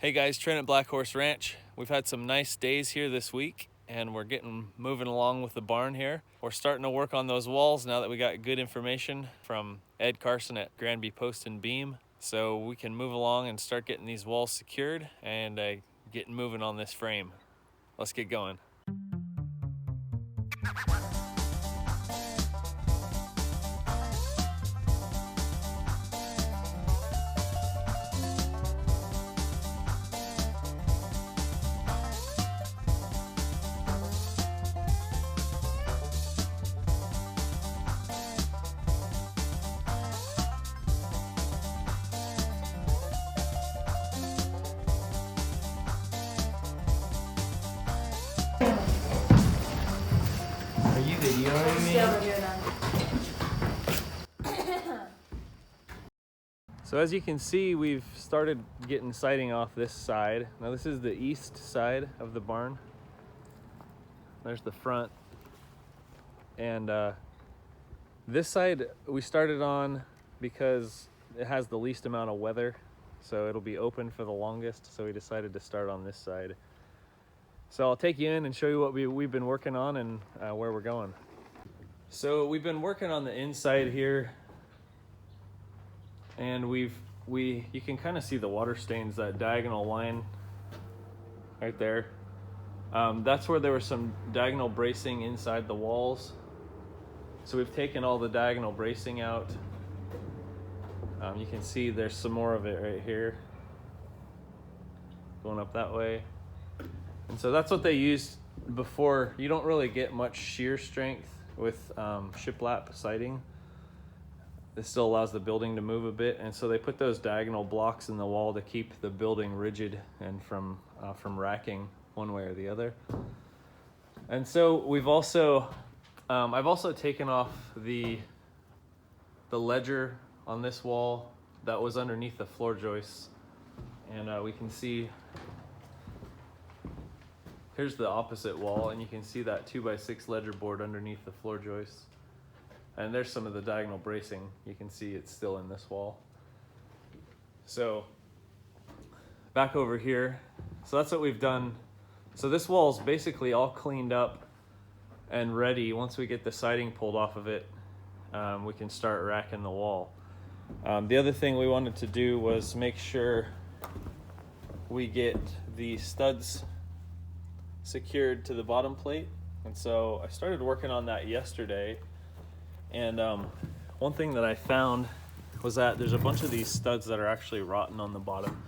Hey guys, Trent at Black Horse Ranch. We've had some nice days here this week and we're moving along with the barn here. We're starting to work on those walls now that we got good information from Ed Carson at Granby Post and Beam. So we can move along and start getting these walls secured and getting moving on this frame. Let's get going. Are you videoing me? So as you can see, we've started getting siding off this side. Now this is the east side of the barn. There's the front. And this side we started on because it has the least amount of weather. So it'll be open for the longest. So we decided to start on this side. So I'll take you in and show you what we've been working on and where we're going. So we've been working on the inside here, and you can kind of see the water stains, that diagonal line right there. That's where there was some diagonal bracing inside the walls. So we've taken all the diagonal bracing out. You can see there's some more of it right here, going up that way. And so that's what they used before. You don't really get much shear strength with shiplap siding. This still allows the building to move a bit, and so they put those diagonal blocks in the wall to keep the building rigid and from racking one way or the other. And so we've also, I've also taken off the ledger on this wall that was underneath the floor joists, and we can see. Here's the opposite wall, and you can see that 2x6 ledger board underneath the floor joists. And there's some of the diagonal bracing. You can see it's still in this wall. So back over here. So that's what we've done. So this wall is basically all cleaned up and ready. Once we get the siding pulled off of it, we can start racking the wall. The other thing we wanted to do was make sure we get the studs secured to the bottom plate, and so I started working on that yesterday. And one thing that I found was that there's a bunch of these studs that are actually rotten on the bottom,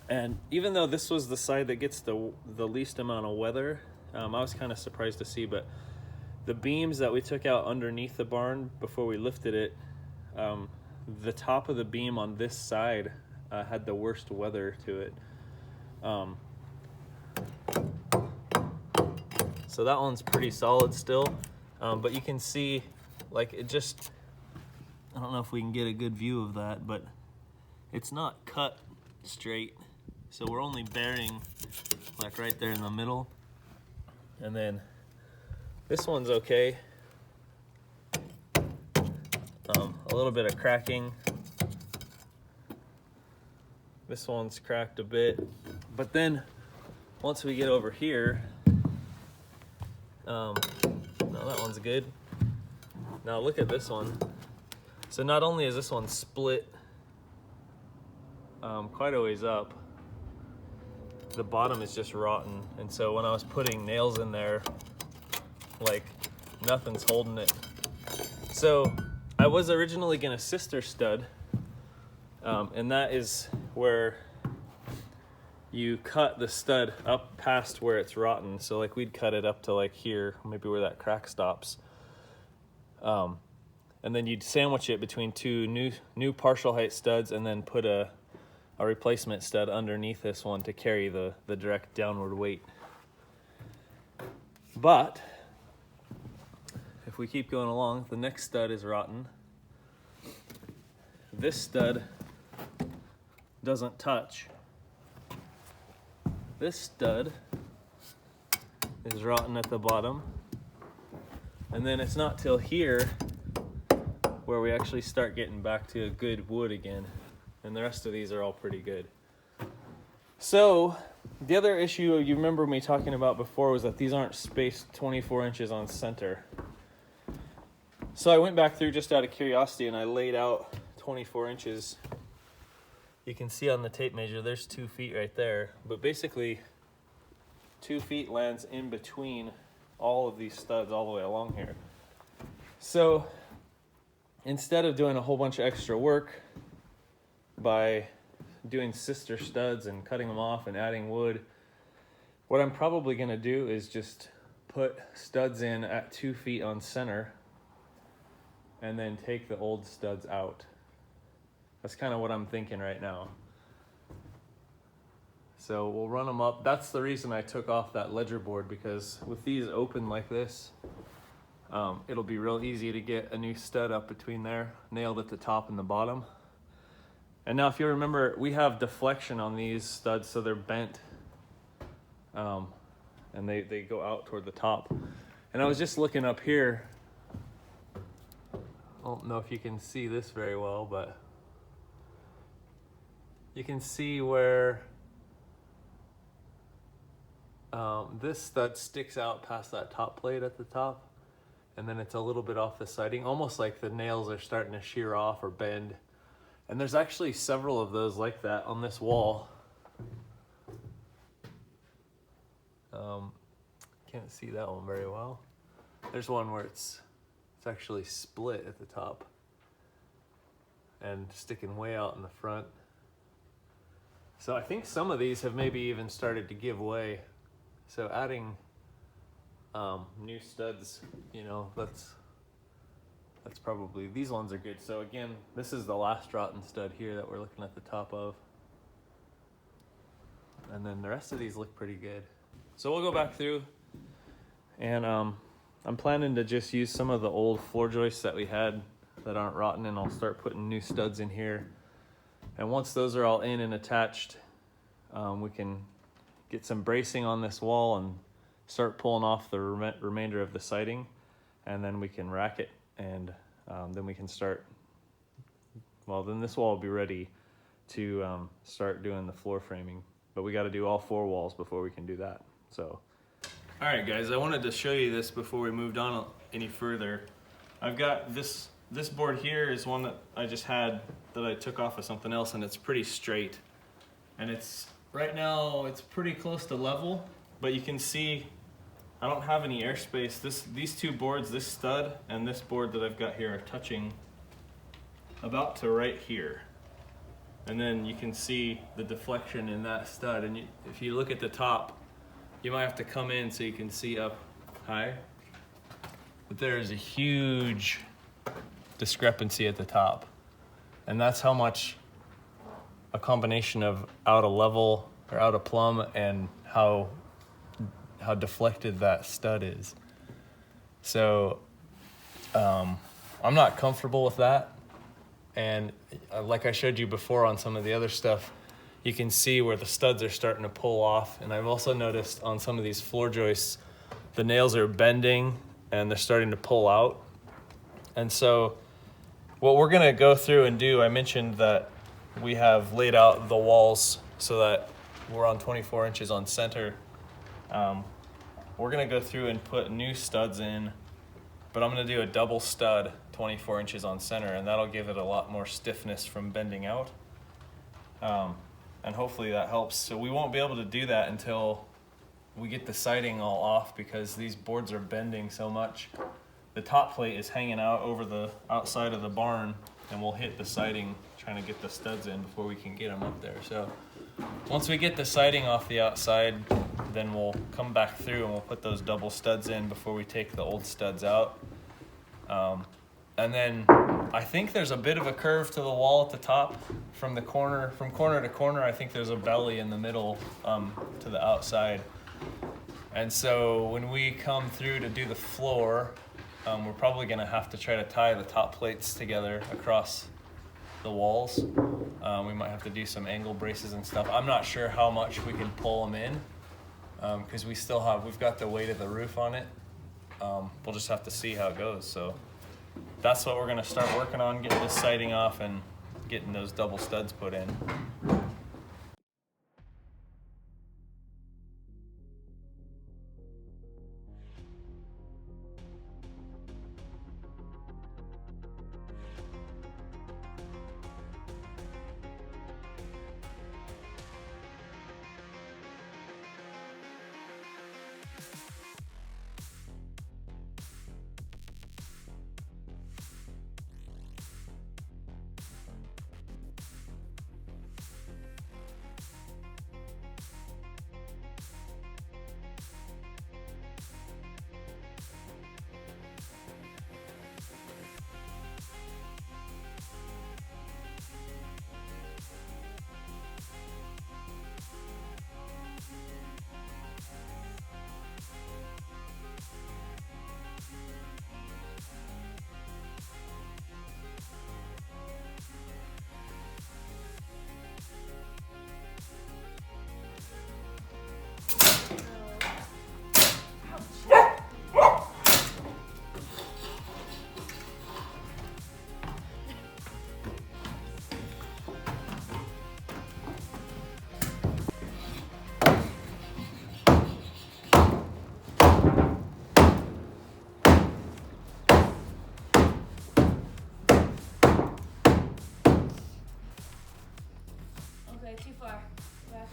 and even though this was the side that gets the least amount of weather, I was kind of surprised to see, but the beams that we took out underneath the barn before we lifted it, the top of the beam on this side had the worst weather to it. So that one's pretty solid still, but you can see, like, it just, I don't know if we can get a good view of that, but it's not cut straight. So we're only bearing like right there in the middle. And then this one's okay. A little bit of cracking. This one's cracked a bit, but then once we get over here, no, that one's good. Now look at this one. So not only is this one split quite a ways up, the bottom is just rotten. And so when I was putting nails in there, like, nothing's holding it. So I was originally gonna sister stud, and that is where you cut the stud up past where it's rotten. So like we'd cut it up to like here, maybe where that crack stops. And then you'd sandwich it between two new partial height studs, and then put a replacement stud underneath this one to carry the direct downward weight. But if we keep going along, the next stud is rotten. This stud doesn't touch. This stud is rotten at the bottom. And then it's not till here where we actually start getting back to a good wood again. And the rest of these are all pretty good. So the other issue you remember me talking about before was that these aren't spaced 24 inches on center. So I went back through just out of curiosity and I laid out 24 inches. You can see on the tape measure there's 2 feet right there, but basically 2 feet lands in between all of these studs all the way along here. So instead of doing a whole bunch of extra work by doing sister studs and cutting them off and adding wood, what I'm probably going to do is just put studs in at 2 feet on center and then take the old studs out. That's kind of what I'm thinking right now. So we'll run them up. That's the reason I took off that ledger board, because with these open like this, it'll be real easy to get a new stud up between there, nailed at the top and the bottom. And now if you remember, we have deflection on these studs, so they're bent, and they go out toward the top. And I was just looking up here. I don't know if you can see this very well, but you can see where this stud sticks out past that top plate at the top, and then it's a little bit off the siding, almost like the nails are starting to shear off or bend. And there's actually several of those like that on this wall. Can't see that one very well. There's one where it's actually split at the top and sticking way out in the front. So I think some of these have maybe even started to give way. So adding new studs, you know, that's probably, these ones are good. So again, this is the last rotten stud here that we're looking at the top of. And then the rest of these look pretty good. So we'll go back through, and I'm planning to just use some of the old floor joists that we had that aren't rotten, and I'll start putting new studs in here. And once those are all in and attached, we can get some bracing on this wall and start pulling off the remainder of the siding, and then we can rack it, and then we can start, well, then this wall will be ready to start doing the floor framing. But we got to do all 4 walls before we can do that. So, all right, guys, I wanted to show you this before we moved on any further. I've got this board here is one that I just had that I took off of something else, and it's pretty straight. And it's, right now, it's pretty close to level, but you can see I don't have any airspace. These 2 boards, this stud and this board that I've got here, are touching about to right here. And then you can see the deflection in that stud. And if you look at the top, you might have to come in so you can see up high. But there is a huge discrepancy at the top. And that's how much a combination of out of level or out of plumb and how deflected that stud is. So I'm not comfortable with that. And like I showed you before on some of the other stuff, you can see where the studs are starting to pull off. And I've also noticed on some of these floor joists, the nails are bending and they're starting to pull out. And so what we're gonna go through and do, I mentioned that we have laid out the walls so that we're on 24 inches on center. We're gonna go through and put new studs in, but I'm gonna do a double stud 24 inches on center, and that'll give it a lot more stiffness from bending out. And hopefully that helps. So we won't be able to do that until we get the siding all off, because these boards are bending so much. The top plate is hanging out over the outside of the barn, and we'll hit the siding trying to get the studs in before we can get them up there. So once we get the siding off the outside, then we'll come back through and we'll put those double studs in before we take the old studs out. And then I think there's a bit of a curve to the wall at the top from corner to corner. I think there's a belly in the middle to the outside. And so when we come through to do the floor, we're probably gonna have to try to tie the top plates together across the walls. We might have to do some angle braces and stuff. I'm not sure how much we can pull them in, because we've got the weight of the roof on it. We'll just have to see how it goes. So that's what we're gonna start working on, getting this siding off and getting those double studs put in.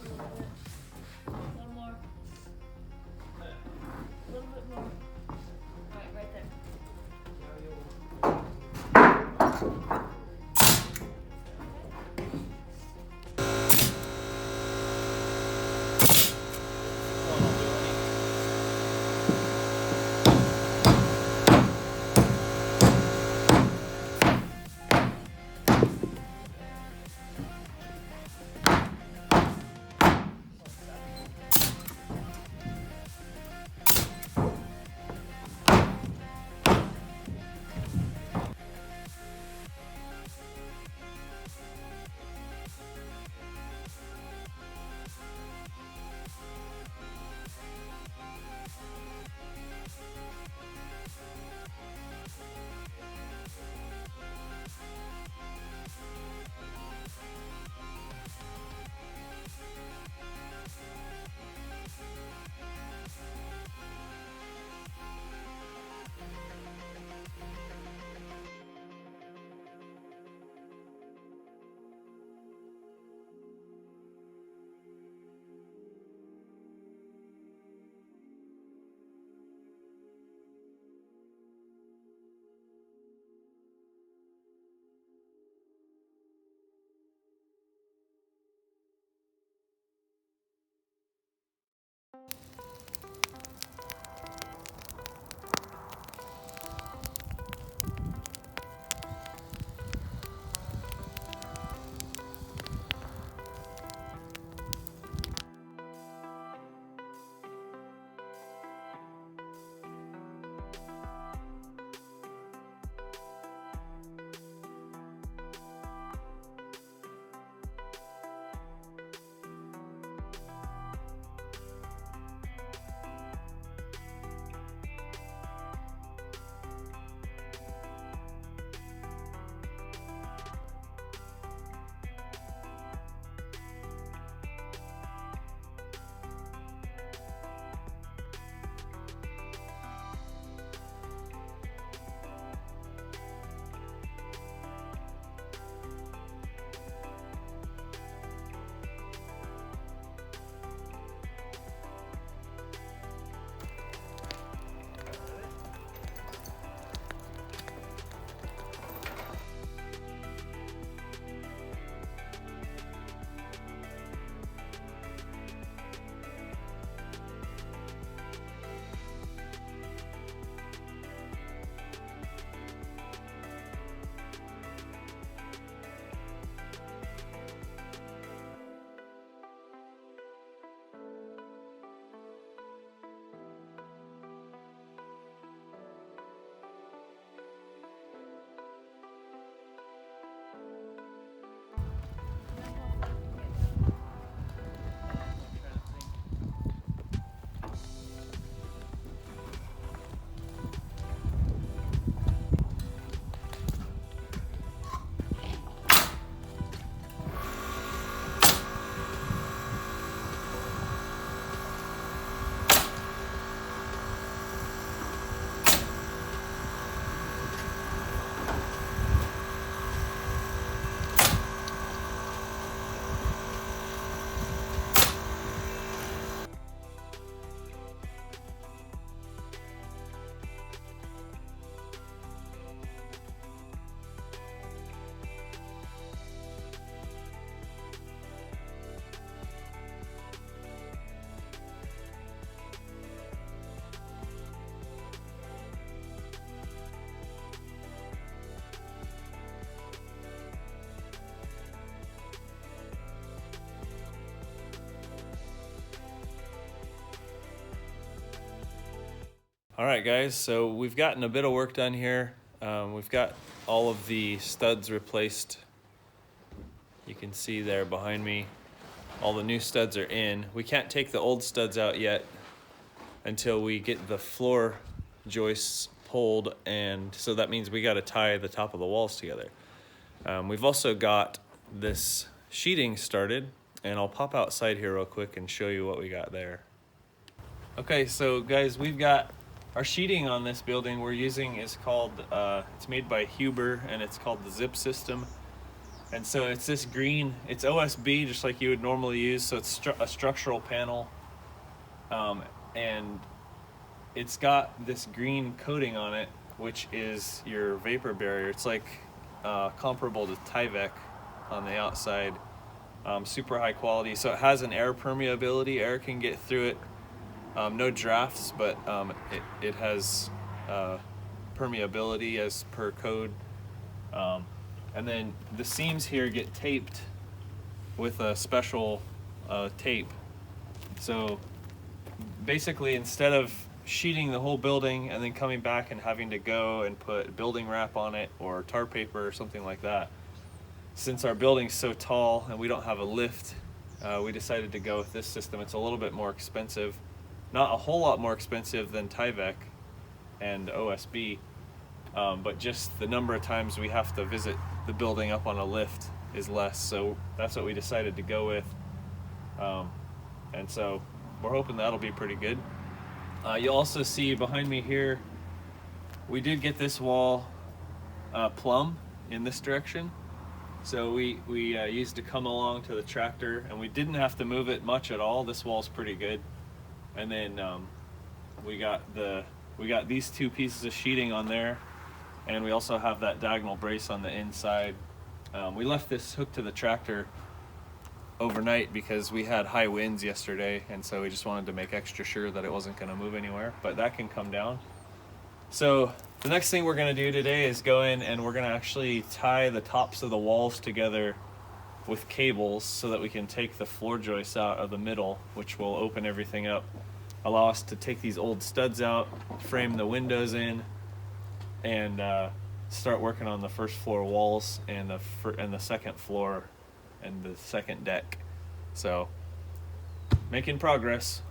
A little more. A little bit more. Alright, right there. All right, guys, so we've gotten a bit of work done here. We've got all of the studs replaced. You can see there behind me, all the new studs are in. We can't take the old studs out yet until we get the floor joists pulled, and so that means we got to tie the top of the walls together. We've also got this sheeting started, and I'll pop outside here real quick and show you what we got there. Okay, so guys, we've got our sheeting on this building we're using is called, it's made by Huber, and it's called the Zip System. And so it's this green, it's OSB just like you would normally use, so it's a structural panel. And it's got this green coating on it, which is your vapor barrier. It's like comparable to Tyvek on the outside. Super high quality, so it has an air permeability. Air can get through it. No drafts, but it has permeability as per code. And then the seams here get taped with a special tape. So basically, instead of sheeting the whole building and then coming back and having to go and put building wrap on it or tar paper or something like that, since our building's so tall and we don't have a lift, we decided to go with this system. It's a little bit more expensive, not a whole lot more expensive than Tyvek and OSB, but just the number of times we have to visit the building up on a lift is less, so that's what we decided to go with. And so we're hoping that'll be pretty good. You'll also see behind me here, we did get this wall plumb in this direction. So we used to come along to the tractor, and we didn't have to move it much at all. This wall's pretty good. And then we got these two pieces of sheeting on there, and we also have that diagonal brace on the inside. We left this hooked to the tractor overnight because we had high winds yesterday, and so we just wanted to make extra sure that it wasn't going to move anywhere, but that can come down. So the next thing we're going to do today is go in and we're going to actually tie the tops of the walls together with cables so that we can take the floor joists out of the middle, which will open everything up, allow us to take these old studs out, frame the windows in, and start working on the first floor walls and the second floor and the second deck. So making progress.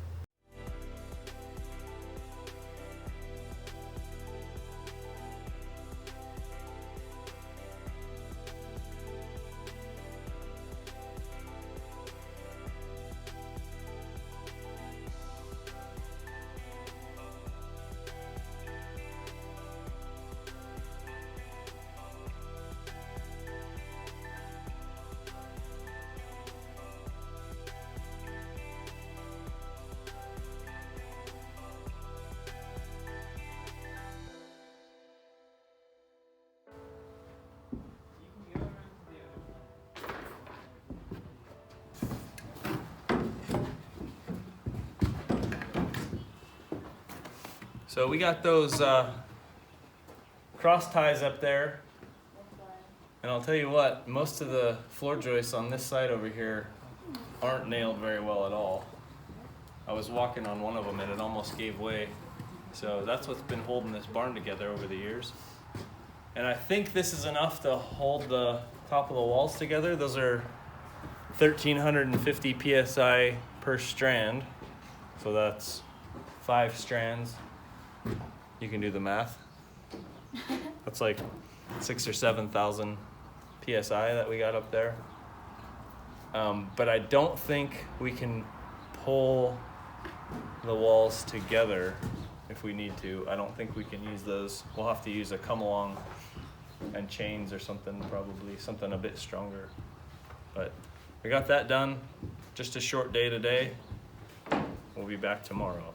So we got those cross ties up there, and I'll tell you what, most of the floor joists on this side over here aren't nailed very well at all. I was walking on one of them and it almost gave way. So that's what's been holding this barn together over the years. And I think this is enough to hold the top of the walls together. Those are 1,350 PSI per strand. So that's 5 strands. You can do the math. That's like 6,000 or 7,000 PSI that we got up there. But I don't think we can pull the walls together if we need to. I don't think we can use those. We'll have to use a come along and chains or something, probably something a bit stronger. But we got that done. Just a short day today. We'll be back tomorrow.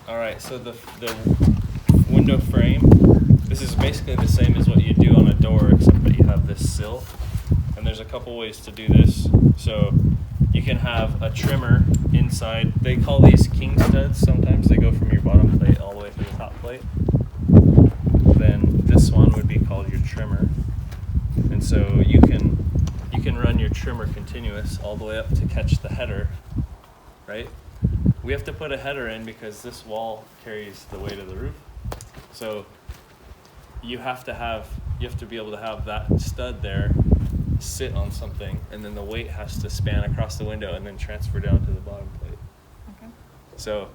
All right, so the window frame, this is basically the same as what you do on a door, except that you have this sill. And there's a couple ways to do this. So you can have a trimmer inside. They call these king studs. Sometimes they go from your bottom plate all the way to the top plate. Then this one would be called your trimmer. And so you can run your trimmer continuous all the way up to catch the header, right? We have to put a header in because this wall carries the weight of the roof. So you have to be able to have that stud there sit on something, and then the weight has to span across the window and then transfer down to the bottom plate. Okay. So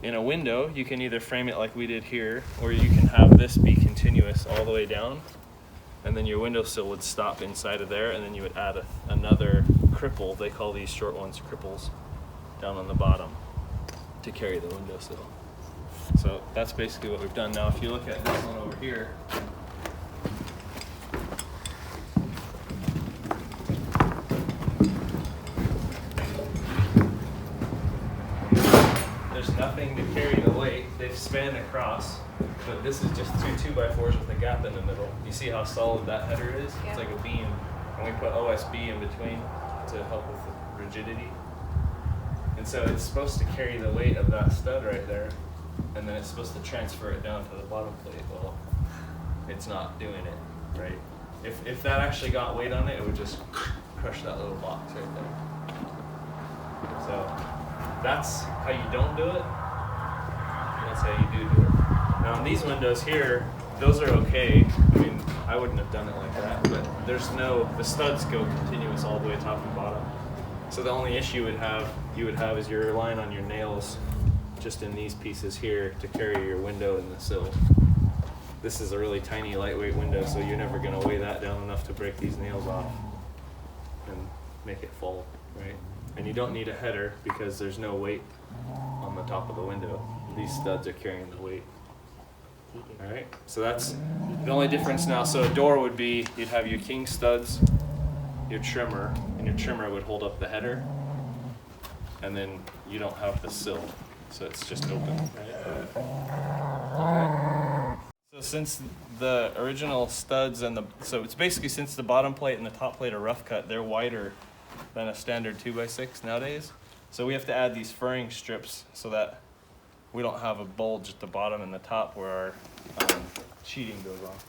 in a window, you can either frame it like we did here, or you can have this be continuous all the way down, and then your windowsill would stop inside of there, and then you would add another cripple. They call these short ones cripples down on the bottom to carry the windowsill. So that's basically what we've done. Now if you look at this one over here, there's nothing to carry the weight. They've spanned across, but this is just two 2x4s with a gap in the middle. You see how solid that header is? Yeah. It's like a beam, and we put OSB in between to help with the rigidity. And so it's supposed to carry the weight of that stud right there, and then it's supposed to transfer it down to the bottom plate. Well, it's not doing it, right? If that actually got weight on it, it would just crush that little box right there. So that's how you don't do it, and that's how you do it. Now on these windows here, those are okay. I mean, I wouldn't have done it like that, but the studs go continuous all the way top and bottom. So the only issue you would have is you're relying on your nails just in these pieces here to carry your window in the sill. This is a really tiny, lightweight window, so you're never going to weigh that down enough to break these nails off and make it fall, right? And you don't need a header because there's no weight on the top of the window. These studs are carrying the weight. All right, so that's the only difference now. So a door would be, you'd have your king studs, your trimmer, and your trimmer would hold up the header, and then you don't have the sill, so it's just open, right? So since the original studs so it's basically since the bottom plate and the top plate are rough cut, they're wider than a standard 2x6 nowadays. So we have to add these furring strips so that we don't have a bulge at the bottom and the top where our sheeting goes off.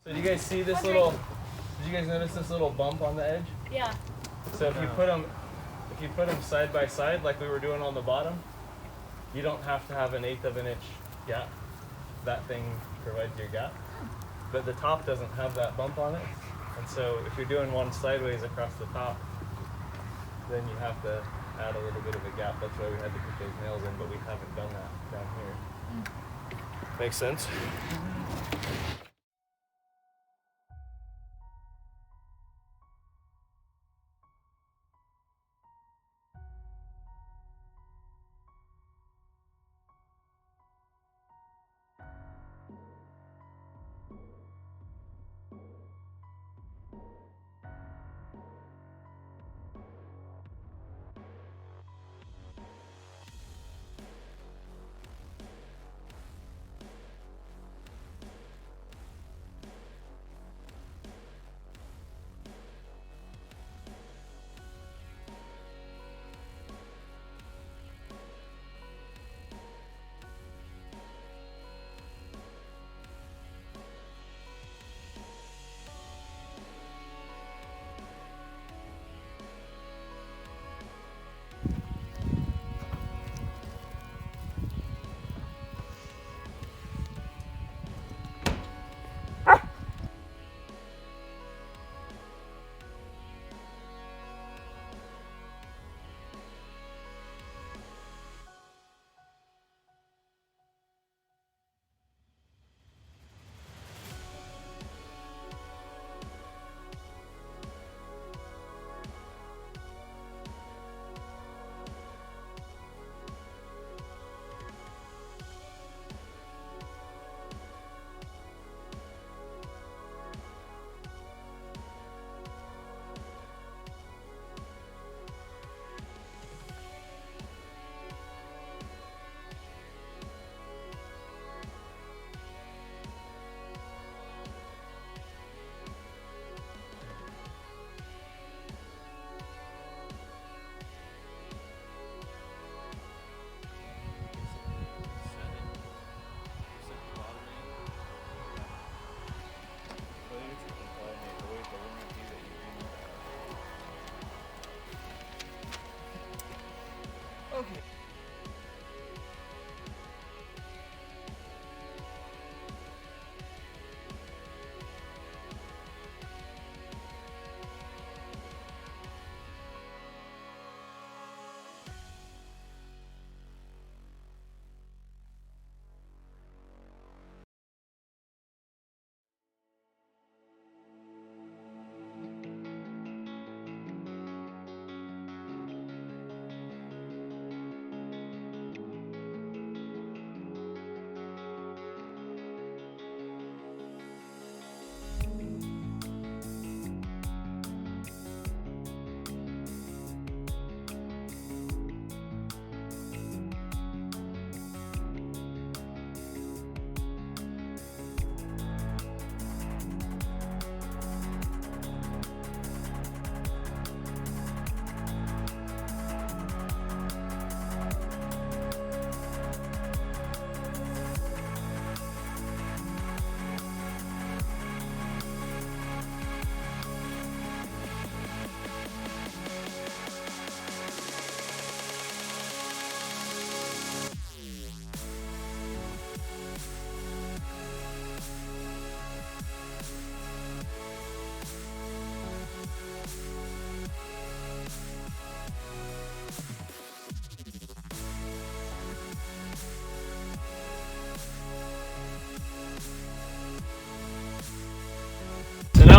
So do you guys see this did you guys notice this little bump on the edge? Yeah. So if you put them side by side like we were doing on the bottom, you don't have to have an 1/8 of an inch gap. That thing provides your gap. But the top doesn't have that bump on it. And so if you're doing one sideways across the top, then you have to add a little bit of a gap. That's why we had to put those nails in, but we haven't done that down here. Makes sense?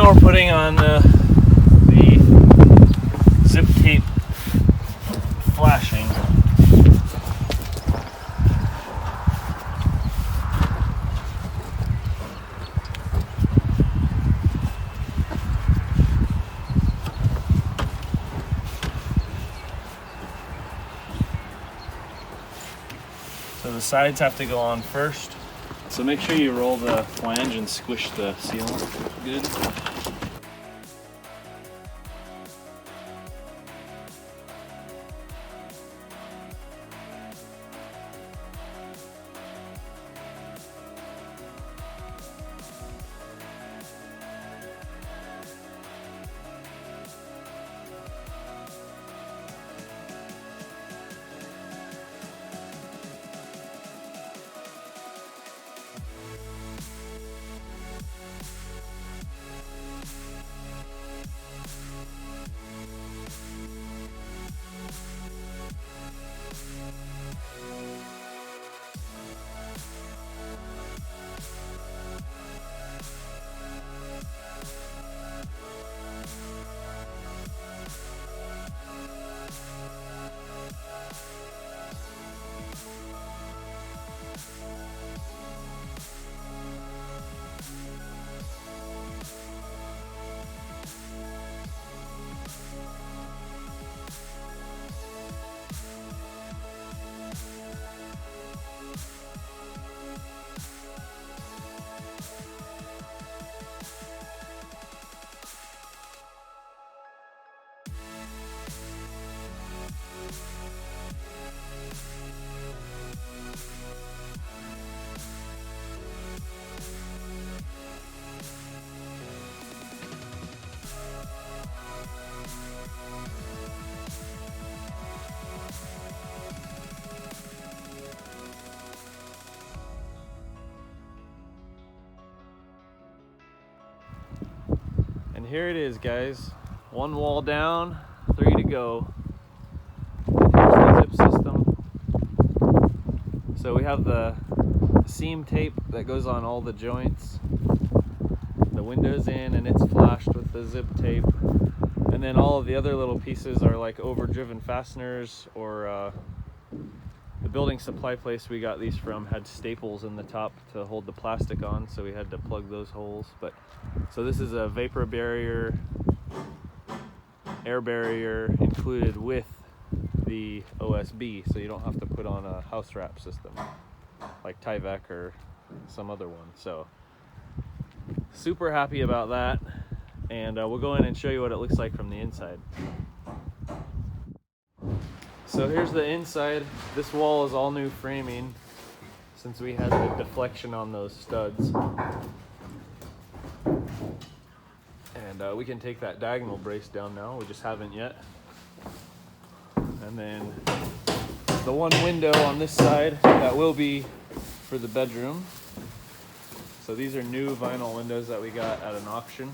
we're putting on the zip tape flashing. So the sides have to go on first. So make sure you roll the flange and squish the sealant good. And here it is, guys. One wall down, 3 to go. Here's the zip system. So we have the seam tape that goes on all the joints. The window's in and it's flashed with the zip tape. And then all of the other little pieces are like overdriven fasteners, or the building supply place we got these from had staples in the top to hold the plastic on, so we had to plug those holes. But so this is a vapor barrier, air barrier included with the OSB, so you don't have to put on a house wrap system like Tyvek or some other one. So super happy about that, and we'll go in and show you what it looks like from the inside. So here's the inside. This wall is all new framing since we had the deflection on those studs. And we can take that diagonal brace down now, we just haven't yet. And then the one window on this side that will be for the bedroom. So these are new vinyl windows that we got at an auction.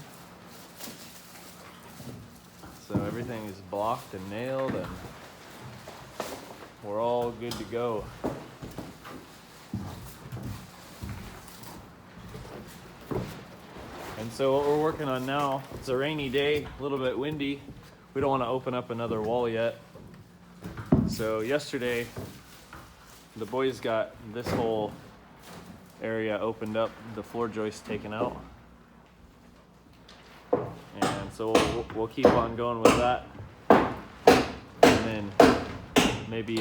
So everything is blocked and nailed, and we're all good to go. And so what we're working on now, it's a rainy day, a little bit windy. We don't want to open up another wall yet. So yesterday, the boys got this whole area opened up, the floor joist taken out. And so we'll keep on going with that. And then maybe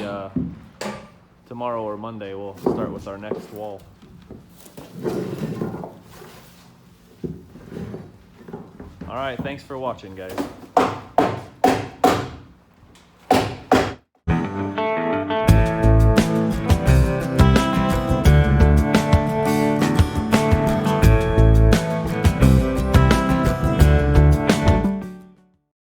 tomorrow or Monday we'll start with our next wall. All right, thanks for watching, guys.